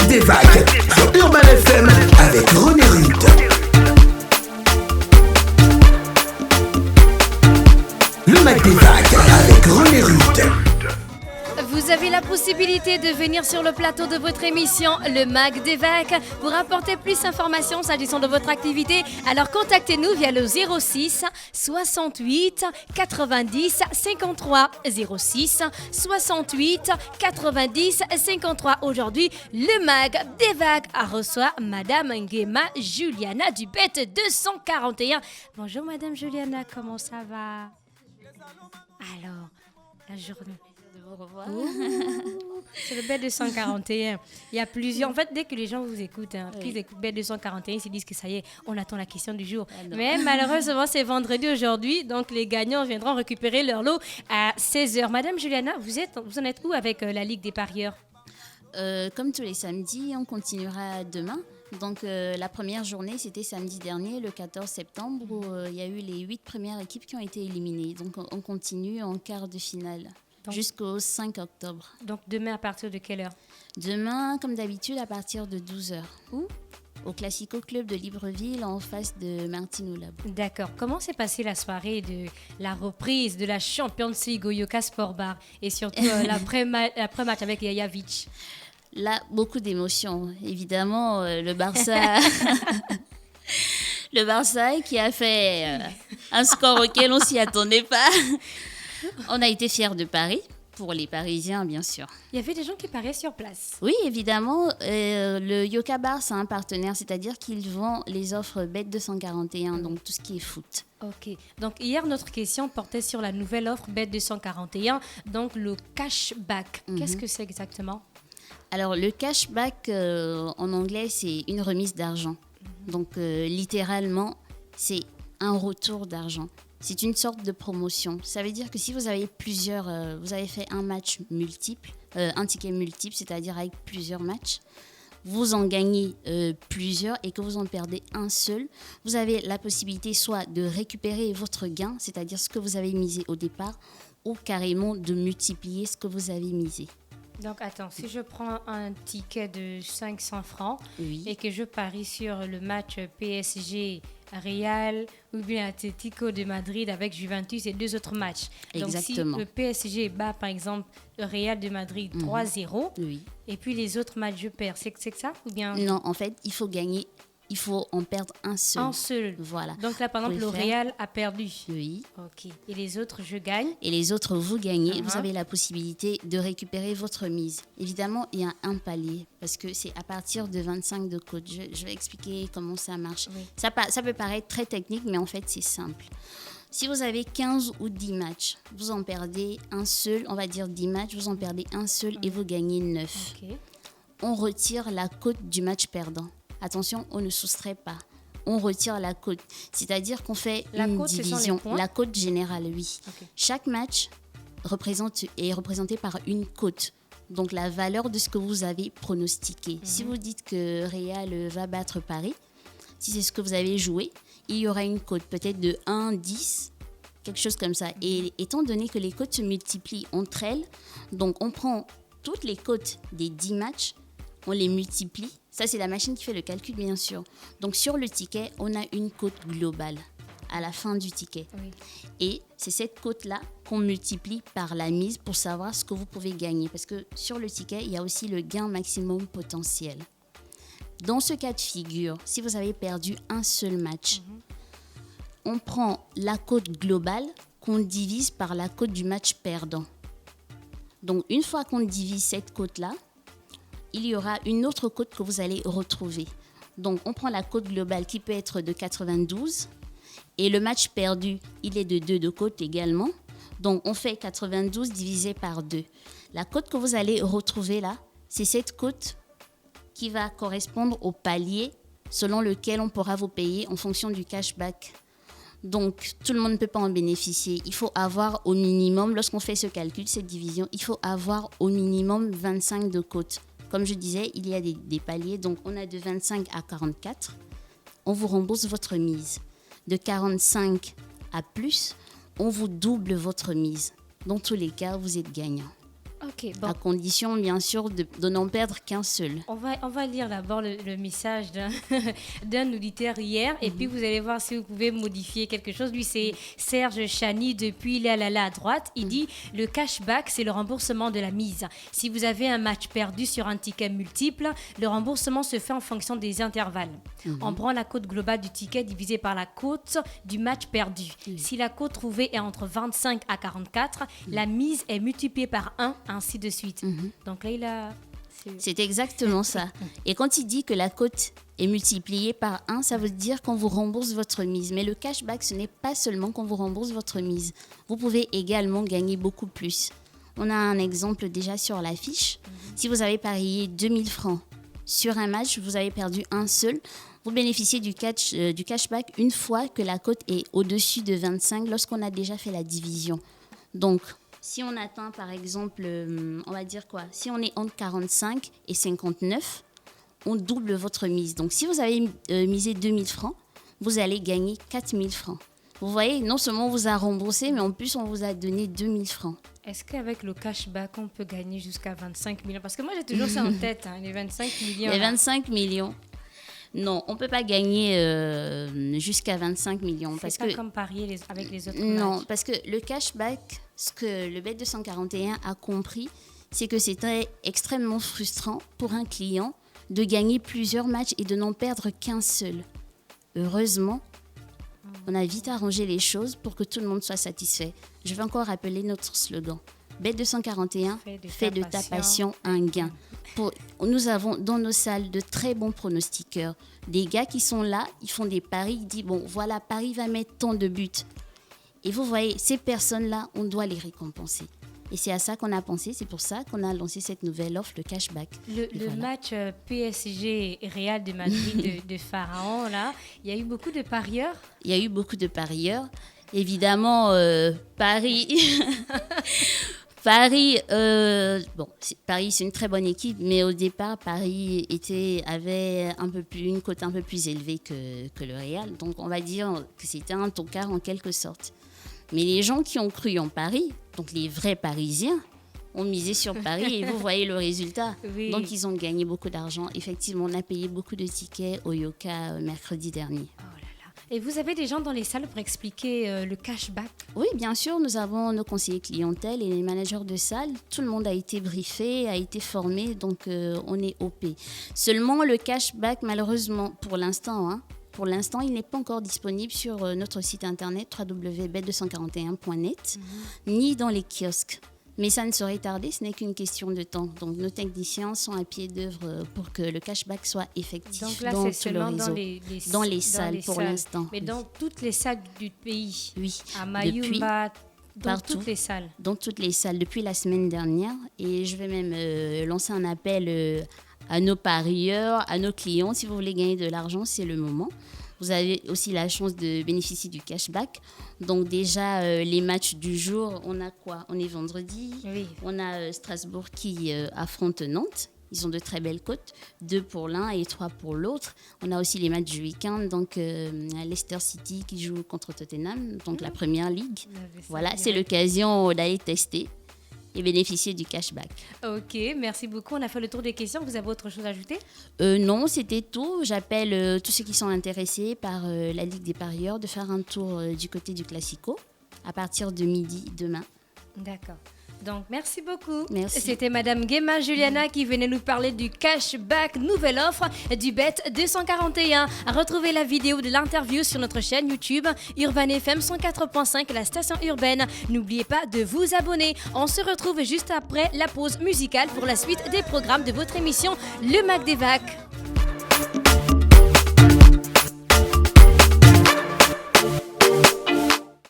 des vagues sur Urban FM avec René Rude. Le Mag des vagues avec René Rude. Vous avez la possibilité de venir sur le plateau de votre émission, le Mag des Vagues, pour apporter plus d'informations s'agissant de votre activité. Alors contactez-nous via le 06 68 90 53 06 68 90 53. Aujourd'hui, le Mag des Vagues reçoit Madame Nguema Juliana du BET 241. Bonjour Madame Juliana, comment ça va? Alors, la journée... C'est le B241. Il y a plusieurs. En fait, dès que les gens vous écoutent, qu'ils écoutent B241, ils se disent que ça y est, on attend la question du jour. Mais malheureusement, c'est vendredi aujourd'hui. Donc, les gagnants viendront récupérer leur lot à 16h. Madame Juliana, vous en êtes où avec la Ligue des parieurs? Comme tous les samedis, on continuera demain. Donc, la première journée, c'était samedi dernier, le 14 septembre, où il y a eu les 8 premières équipes qui ont été éliminées. Donc, on continue en quart de finale. Jusqu'au 5 octobre. Donc demain à partir de quelle heure? Demain, comme d'habitude, à partir de 12h. Où? Au Classico Club de Libreville, en face de Martino Labo. D'accord. Comment s'est passée la soirée de la reprise de la Champions League au Yoka Sport Bar et surtout l'après-match avec Yaya Vitch? Là, beaucoup d'émotions. Évidemment, le Barça... le Barça qui a fait un score auquel on ne s'y attendait pas. On a été fiers de Paris, pour les Parisiens, bien sûr. Il y avait des gens qui pariaient sur place. Oui, évidemment. Le Yoka Bar, c'est un partenaire, c'est-à-dire qu'ils vendent les offres Bet241, donc tout ce qui est foot. Ok. Donc, hier, notre question portait sur la nouvelle offre Bet241, donc le cashback. Qu'est-ce que c'est exactement? Alors, le cashback, en anglais, c'est une remise d'argent. Donc, littéralement, c'est un retour d'argent. C'est une sorte de promotion. Ça veut dire que si vous avez vous avez fait un match multiple, un ticket multiple, c'est-à-dire avec plusieurs matchs, vous en gagnez plusieurs et que vous en perdez un seul, vous avez la possibilité soit de récupérer votre gain, c'est-à-dire ce que vous avez misé au départ, ou carrément de multiplier ce que vous avez misé. Donc, attends, si je prends un ticket de 500 francs et que je parie sur le match PSG Real ou bien Atlético de Madrid avec Juventus et 2 autres matchs. Exactement. Donc, si le PSG bat, par exemple, le Real de Madrid 3-0, et puis les autres matchs, je perds, c'est que ça ou bien... Non, en fait, il faut gagner, il faut en perdre un seul. Un seul. Voilà. Donc là, par exemple, le Real a perdu. Oui. Ok. Et les autres, je gagne. Et les autres, vous gagnez. Vous avez la possibilité de récupérer votre mise. Évidemment, il y a un palier parce que c'est à partir de 25 de cotes. Je vais expliquer comment ça marche. Oui. Ça peut paraître très technique, mais en fait, c'est simple. Si vous avez 15 ou 10 matchs, vous en perdez un seul, on va dire 10 matchs, vous en perdez un seul et vous gagnez 9. Okay. On retire la cote du match perdant. Attention, on ne soustrait pas. On retire la cote. C'est-à-dire qu'on fait une division. La cote générale, oui. Okay. Chaque match est représenté par une cote. Donc, la valeur de ce que vous avez pronostiqué. Si vous dites que Real va battre Paris, si c'est ce que vous avez joué, il y aura une cote peut-être de 1, 10, quelque chose comme ça. Et étant donné que les cotes se multiplient entre elles, donc on prend toutes les cotes des 10 matchs, on les multiplie. Ça, c'est la machine qui fait le calcul, bien sûr. Donc, sur le ticket, on a une cote globale à la fin du ticket. Oui. Et c'est cette cote-là qu'on multiplie par la mise pour savoir ce que vous pouvez gagner. Parce que sur le ticket, il y a aussi le gain maximum potentiel. Dans ce cas de figure, si vous avez perdu un seul match, on prend la cote globale qu'on divise par la cote du match perdant. Donc, une fois qu'on divise cette cote-là, il y aura une autre cote que vous allez retrouver. Donc, on prend la cote globale qui peut être de 92 et le match perdu, il est de 2 de cote également. Donc, on fait 92 divisé par 2. La cote que vous allez retrouver là, c'est cette cote qui va correspondre au palier selon lequel on pourra vous payer en fonction du cashback. Donc, tout le monde ne peut pas en bénéficier. Il faut avoir au minimum, lorsqu'on fait ce calcul, cette division, il faut avoir au minimum 25 de cote. Comme je disais, il y a des paliers. Donc, on a de 25 à 44. On vous rembourse votre mise. De 45 à plus, on vous double votre mise. Dans tous les cas, vous êtes gagnant. Ok, bon. À condition, bien sûr, de n'en perdre qu'un seul. On va lire d'abord le message d'un auditeur hier et puis vous allez voir si vous pouvez modifier quelque chose. Lui, c'est Serge Chani depuis là à droite. Il dit le cashback, c'est le remboursement de la mise. Si vous avez un match perdu sur un ticket multiple, le remboursement se fait en fonction des intervalles. On prend la cote globale du ticket divisée par la cote du match perdu. Si la cote trouvée est entre 25 à 44, la mise est multipliée par 1, ainsi de suite. Donc là, il a... C'est exactement ça. Et quand il dit que la cote est multipliée par 1, ça veut dire qu'on vous rembourse votre mise. Mais le cashback, ce n'est pas seulement qu'on vous rembourse votre mise. Vous pouvez également gagner beaucoup plus. On a un exemple déjà sur l'affiche. Si vous avez parié 2000 francs sur un match, vous avez perdu un seul, vous bénéficiez du cashback une fois que la cote est au-dessus de 25 lorsqu'on a déjà fait la division. Donc, si on atteint par exemple, on va dire quoi ? Si on est entre 45 et 59, on double votre mise. Donc, si vous avez misé 2000 francs, vous allez gagner 4000 francs. Vous voyez, non seulement on vous a remboursé, mais en plus, on vous a donné 2000 francs. Est-ce qu'avec le cashback, on peut gagner jusqu'à 25 millions ? Parce que moi, j'ai toujours ça en tête, les 25 millions. Les 25 millions. Non, on ne peut pas gagner jusqu'à 25 millions. C'est parce pas que, comme parier avec les autres non, matchs. parce que le cashback, ce que le Bet241 a compris, c'est que c'était extrêmement frustrant pour un client de gagner plusieurs matchs et de n'en perdre qu'un seul. Heureusement, on a vite arrangé les choses pour que tout le monde soit satisfait. Je vais encore rappeler notre slogan. Bet241, fais de ta passion un gain. Nous avons dans nos salles de très bons pronostiqueurs. Des gars qui sont là, ils font des paris, ils disent, bon, voilà, Paris va mettre tant de buts. Et vous voyez, ces personnes-là, on doit les récompenser. Et c'est à ça qu'on a pensé, c'est pour ça qu'on a lancé cette nouvelle offre, le cashback. Le match PSG Real de Madrid de Pharaon, là, il y a eu beaucoup de parieurs. Il y a eu beaucoup de parieurs. Évidemment, Paris... Paris, Paris, c'est une très bonne équipe, mais au départ, Paris avait une cote un peu plus élevée que le Real. Donc, on va dire que c'était un tocard en quelque sorte. Mais les gens qui ont cru en Paris, donc les vrais Parisiens, ont misé sur Paris et vous voyez le résultat. Oui. Donc, ils ont gagné beaucoup d'argent. Effectivement, on a payé beaucoup de tickets au Yoka mercredi dernier. Et vous avez des gens dans les salles pour expliquer le cashback ? Oui, bien sûr, nous avons nos conseillers clientèle et les managers de salle. Tout le monde a été briefé, a été formé, donc on est OP. Seulement, le cashback, malheureusement, pour l'instant, il n'est pas encore disponible sur notre site internet www.bet241.net, ni dans les kiosques. Mais ça ne saurait tarder, ce n'est qu'une question de temps. Donc, nos techniciens sont à pied d'œuvre pour que le cashback soit effectif. Donc là, dans c'est tout seulement le réseau. Dans les salles pour l'instant. Mais dans toutes les salles du pays. Oui. À Mayumba, dans partout, toutes les salles. Dans toutes les salles depuis la semaine dernière. Et je vais même lancer un appel à nos parieurs, à nos clients. Si vous voulez gagner de l'argent, c'est le moment. Vous avez aussi la chance de bénéficier du cashback. Donc déjà, les matchs du jour, on a quoi ? On est vendredi. Oui. On a Strasbourg qui affronte Nantes. Ils ont de très belles cotes, 2 pour l'un et 3 pour l'autre. On a aussi les matchs du week-end, donc Leicester City qui joue contre Tottenham, donc la première ligue. Voilà, c'est l'occasion d'aller tester et bénéficier du cashback. Ok, merci beaucoup. On a fait le tour des questions. Vous avez autre chose à ajouter ? Non, c'était tout. J'appelle tous ceux qui sont intéressés par la Ligue des parieurs de faire un tour du côté du Classico à partir de midi demain. D'accord. Donc, merci beaucoup. Merci. C'était Madame Guéma Juliana qui venait nous parler du cashback, nouvelle offre du Bet241. Retrouvez la vidéo de l'interview sur notre chaîne YouTube Urban FM 104.5, la station urbaine. N'oubliez pas de vous abonner. On se retrouve juste après la pause musicale pour la suite des programmes de votre émission Le Mac des Vacs.